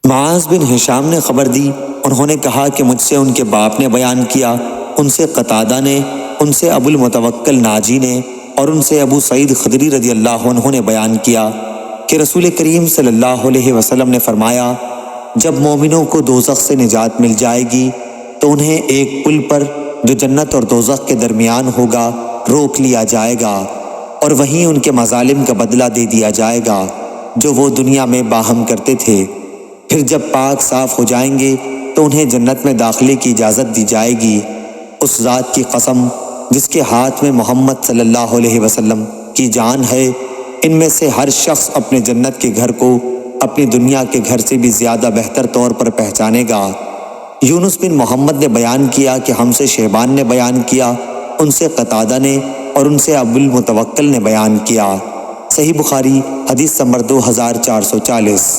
معاذ بن ہشام نے خبر دی، انہوں نے کہا کہ مجھ سے ان کے باپ نے بیان کیا، ان سے قتادہ نے، ان سے ابو المتوکل ناجی نے، اور ان سے ابو سعید خدری رضی اللہ عنہ نے بیان کیا کہ رسول کریم صلی اللہ علیہ وسلم نے فرمایا، جب مومنوں کو دوزخ سے نجات مل جائے گی تو انہیں ایک پل پر جو جنت اور دوزخ کے درمیان ہوگا روک لیا جائے گا، اور وہیں ان کے مظالم کا بدلہ دے دیا جائے گا جو وہ دنیا میں باہم کرتے تھے۔ پھر جب پاک صاف ہو جائیں گے تو انہیں جنت میں داخلے کی اجازت دی جائے گی۔ اس ذات کی قسم جس کے ہاتھ میں محمد صلی اللہ علیہ وسلم کی جان ہے، ان میں سے ہر شخص اپنے جنت کے گھر کو اپنی دنیا کے گھر سے بھی زیادہ بہتر طور پر پہچانے گا۔ یونس بن محمد نے بیان کیا کہ ہم سے شیبان نے بیان کیا، ان سے قتادہ نے، اور ان سے ابو المتوکل نے بیان کیا۔ صحیح بخاری حدیث نمبر 2440۔